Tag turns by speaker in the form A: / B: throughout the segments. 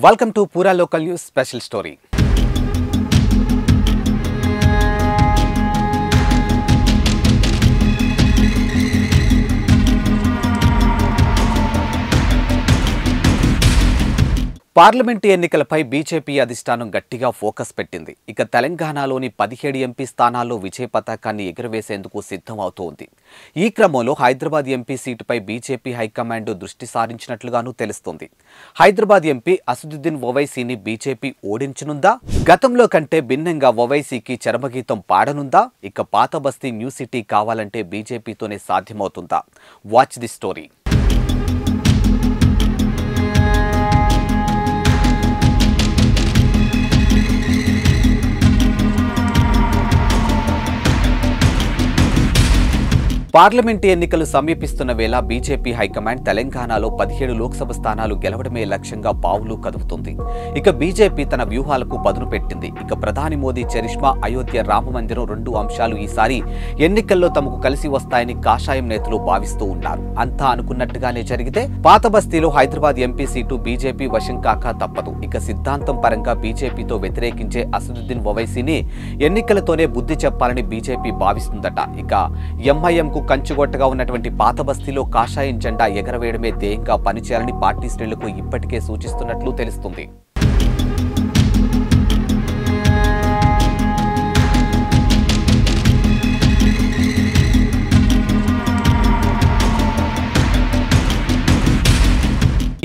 A: Welcome to Pura Local News Special Story. Parliament ఎన్నికలపై BJP అధిష్టానం గట్టిగా ఫోకస్ పెట్టింది. ఇక తెలంగాణలోని 17 ఎంపీ స్థానాల్లో విజయ పతాకాన్ని ఎగురవేసేందుకు సిద్ధం అవుతోంది. ఈ క్రమంలో హైదరాబాద్ ఎంపీ సీటుపై బీజేపీ హైకమాండ్ దృష్టి సారించినట్లుగానూ తెలుస్తోంది. హైదరాబాద్ ఎంపీ అసదుద్దీన్ ఓవైసీని బీజేపీ ఓడించనుందా? గతంలో కంటే భిన్నంగా ఓవైసీకి చరమగీతం పాడనుందా? ఇక పాత బస్తీ న్యూ సిటీ కావాలంటే బీజేపీతోనే సాధ్యమవుతుందా? Watch the story. పార్లమెంటు ఎన్నికలు సమీపిస్తున్న వేళ బీజేపీ హైకమాండ్ తెలంగాణలో 17 లోక్సభ స్థానాలు గెలవడమే లక్ష్యంగా పావులు కదుపుతుంది. ఇక బీజేపీ తన వ్యూహాలకు పదును పెట్టింది. ఇక ప్రధాని మోదీ చరిష్మా, అయోధ్య రామమందిరం 2 అంశాలు ఈసారి ఎన్నికల్లో తమకు కలిసి వస్తాయని కాషాయం నేతలు భావిస్తూ ఉన్నారు. అంతా అనుకున్నట్టుగానే జరిగితే పాత బస్తీలో హైదరాబాద్ ఎంపీ సీటు బీజేపీ వశం కాక తప్పదు. ఇక సిద్ధాంతం పరంగా బీజేపీతో వ్యతిరేకించే అసదుద్దీన్ ఓవైసీని ఎన్నికలతోనే బుద్ధి చెప్పాలని బీజేపీ భావిస్తుందట. ఇక ఎంఐఎంకు కంచుగొట్టగా ఉన్నటువంటి పాత బస్తీలో కాషాయం జెండా ఎగరవేయడమే ధ్యేయంగా పనిచేయాలని పార్టీ శ్రేణులకు ఇప్పటికే సూచిస్తున్నట్లు తెలుస్తుంది.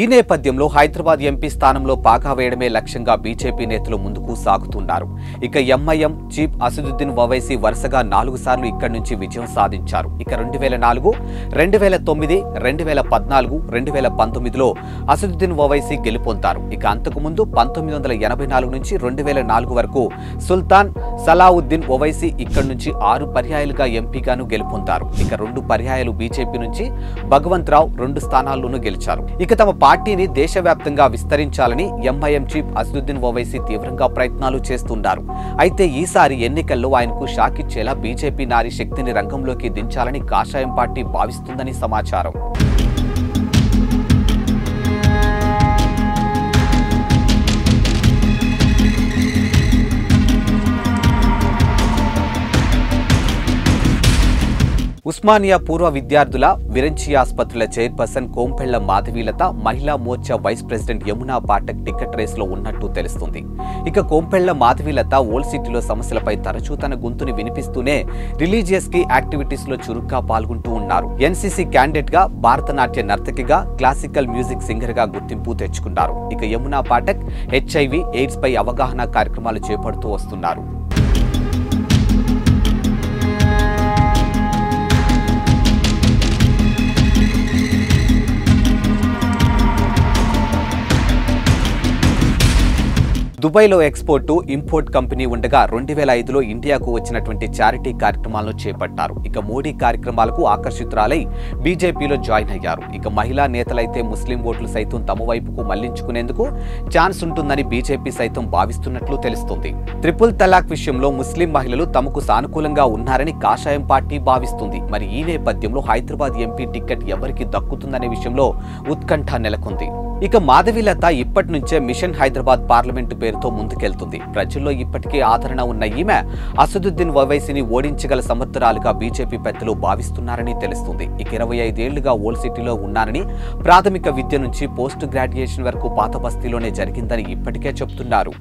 A: ఈ నేపథ్యంలో హైదరాబాద్ ఎంపీ స్థానంలో పాగా వేయడమే లక్ష్యంగా బీజేపీ నేతలు ముందుకు సాగుతున్నారు. ఇక ఎంఐఎం చీఫ్ అసదుద్దీన్ ఓవైసీ వరుసగా 4 సార్లు ఇక్కడి నుంచి విజయం సాధించారు. ఇక 2004, 2009, 2014, 2019లో అసదుద్దీన్ ఓవైసీ గెలుపొందారు. ఇక అంతకుముందు 1984 నుంచి 2004 వరకు సుల్తాన్ సలావుద్దీన్ ఓవైసీ ఇక్కడి నుంచి 6 పర్యాయాలుగా ఎంపీగాను గెలుపొందారు. ఇక 2 పర్యాయాలు బీజేపీ నుంచి భగవంతరావు 2 స్థానాల్లోనూ గెలిచారు. ఇక తమ పార్టీని దేశవ్యాప్తంగా విస్తరించాలని ఎంఐఎం చీఫ్ అసదుద్దీన్ ఓవైసీ తీవ్రంగా ప్రయత్నాలు చేస్తున్నారు. అయితే ఈసారి ఎన్నికల్లో ఆయనకు షాక్ ఇచ్చేలా బీజేపీ నారీ శక్తిని రంగంలోకి దించాలని కాషాయం పార్టీ భావిస్తుందని సమాచారం. ఉస్మానియా పూర్వ విద్యార్థుల విరంచి ఆసుపత్రుల chairperson Kompella Madhavilatha Mahila Morcha vice president Yamuna Pathak ticket రేసులో ఉన్నట్టు తెలుస్తుంది. ఇక కోంపెళ్ల మాధవీలత ఓల్డ్ సిటీలో సమస్యలపై తరచూ తన గొంతుని వినిపిస్తూనే రిలీజియస్ కి యాక్టివిటీస్ లో చురుగ్గా పాల్గొంటూ ఉన్నారు. ఎన్సీసీ క్యాండిడేట్ గా, భారతనాట్య నర్తకిగా, క్లాసికల్ మ్యూజిక్ సింగర్ గా గుర్తింపు తెచ్చుకున్నారు. ఇక యమునా పాఠక్ HIV, ఎయిడ్స్ పై అవగాహన కార్యక్రమాలు చేపడుతూ వస్తున్నారు. దుబాయ్లో ఎక్స్పోర్ట్ ఇంపోర్ట్ కంపెనీ ఉండగా 2005లో ఇండియాకు వచ్చినటువంటి చారిటీ కార్యక్రమాలను చేపట్టారు. ఇక మోడీ కార్యక్రమాలకు ఆకర్షితురాలై బీజేపీలో జాయిన్ అయ్యారు. ఇక మహిళా నేతలైతే ముస్లిం ఓట్లు సైతం తమ వైపుకు మళ్లించుకునేందుకు ఛాన్స్ ఉంటుందని బీజేపీ సైతం భావిస్తున్నట్లు తెలుస్తుంది. ట్రిపుల్ తలాక్ విషయంలో ముస్లిం మహిళలు తమకు సానుకూలంగా ఉన్నారని కాషాయం పార్టీ భావిస్తుంది. మరి ఈ నేపథ్యంలో హైదరాబాద్ ఎంపీ టికెట్ ఎవరికి దక్కుతుందనే విషయంలో ఉత్కంఠ నెలకొంది. ఇక మాధవీలత ఇప్పటి నుంచే మిషన్ హైదరాబాద్ పార్లమెంటు పేరుతో ముందుకెళ్తుంది. ప్రజల్లో ఇప్పటికే ఆదరణ ఉన్న ఈమె అసదుద్దీన్ ఓవైసీని ఓడించగల సమర్థురాలుగా బీజేపీ పెద్దలు భావిస్తున్నారని తెలుస్తుంది. ఇక 25 ఏళ్లుగా ఓల్డ్ సిటీలో ఉన్నారని, ప్రాథమిక విద్య నుంచి పోస్ట్ గ్రాడ్యుయేషన్ వరకు పాత బస్తీలోనే జరిగిందని ఇప్పటికే చెబుతున్నారు.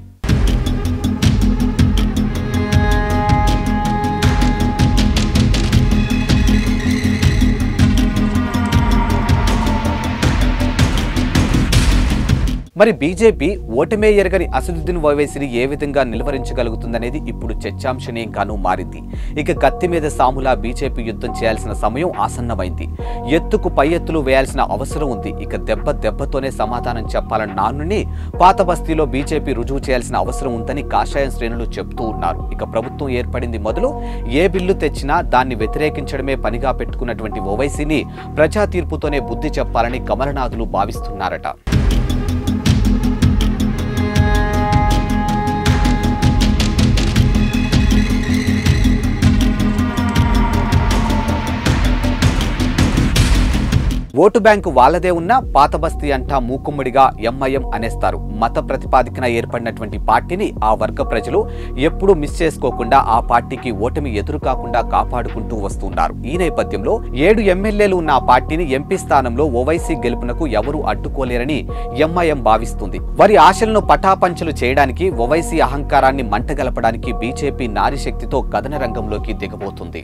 A: మరి బీజేపీ ఓటమే ఎరగని అసదుద్దీన్ ఓవైసీని ఏ విధంగా నిలువరించగలుగుతుందనేది ఇప్పుడు చర్చాంశనీయంగానూ మారింది. ఇక కత్తి మీద సాములా బీజేపీ యుద్ధం చేయాల్సిన సమయం ఆసన్నమైంది. ఎత్తుకు పై ఎత్తులు వేయాల్సిన అవసరం ఉంది. ఇక దెబ్బతోనే సమాధానం చెప్పాలన్న నానుని పాత బస్తీలో బీజేపీ రుజువు చేయాల్సిన అవసరం ఉందని కాషాయం శ్రేణులు చెబుతూ ఉన్నారు. ఇక ప్రభుత్వం ఏర్పడింది మొదలు ఏ బిల్లు తెచ్చినా దాన్ని వ్యతిరేకించడమే పనిగా పెట్టుకున్నటువంటి ఓవైసీని ప్రజా తీర్పుతోనే బుద్ధి చెప్పాలని కమలనాథులు భావిస్తున్నారట. ఓటు బ్యాంకు వాళ్ళదే ఉన్నా పాత బస్తీ అంటా మూకుమ్మడిగా ఎంఐఎం అనేస్తారు. మత ప్రతిపాదికన ఏర్పడినటువంటి పార్టీని ఆ వర్గ ప్రజలు ఎప్పుడూ మిస్ చేసుకోకుండా ఆ పార్టీకి ఓటమి ఎదురు కాకుండా కాపాడుకుంటూ వస్తున్నారు. ఈ నేపథ్యంలో 7 ఎమ్మెల్యేలు ఉన్న ఆ పార్టీని ఎంపీ స్థానంలో ఓవైసీ గెలుపునకు ఎవరూ అడ్డుకోలేరని ఎంఐఎం భావిస్తుంది. వారి ఆశలను పటాపంచలు చేయడానికి, ఓవైసీ అహంకారాన్ని మంటగలపడానికి బీజేపీ నారీ శక్తితో కథన రంగంలోకి దిగబోతుంది.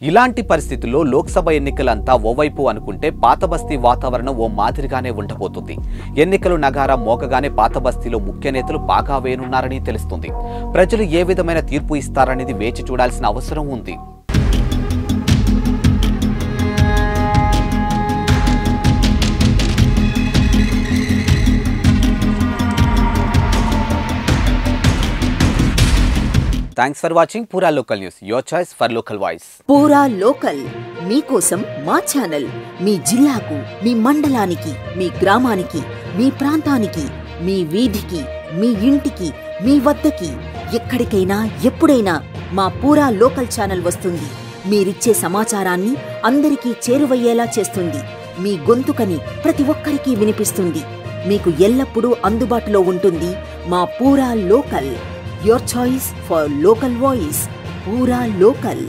A: ఇలాంటి పరిస్థితుల్లో లోక్సభ ఎన్నికలంతా ఓవైపు అనుకుంటే పాత బస్తీ వాతావరణం ఓ మాదిరిగానే ఉండబోతుంది. ఎన్నికలు నగారా మోగగానే పాత బస్తీలో ముఖ్య నేతలు పాగా వేయనున్నారని తెలుస్తుంది. ప్రజలు ఏ విధమైన తీర్పు ఇస్తారనేది వేచి చూడాల్సిన అవసరం ఉంది. Thanks for watching Pura Local News, your choice for local voice.
B: Pura Local, మీకోసం మా ఛానల్. మీ జిల్లాకు, మీ మండలానికి, మీ గ్రామానికి, మీ ప్రాంతానికి, మీ వీధికి, మీ ఇంటికి, మీ వద్దకి, ఎక్కడికైనా ఎప్పుడైనా మా పూరా లోకల్ ఛానల్ వస్తుంది. మీరిచ్చే సమాచారాన్ని అందరికీ చేరువయ్యేలా చేస్తుంది. మీ గొంతుకని ప్రతి ఒక్కరికి వినిపిస్తుంది. మీకు ఎల్లప్పుడూ అందుబాటులో ఉంటుంది మా పూరా local. Your choice for local voice, Pura Local.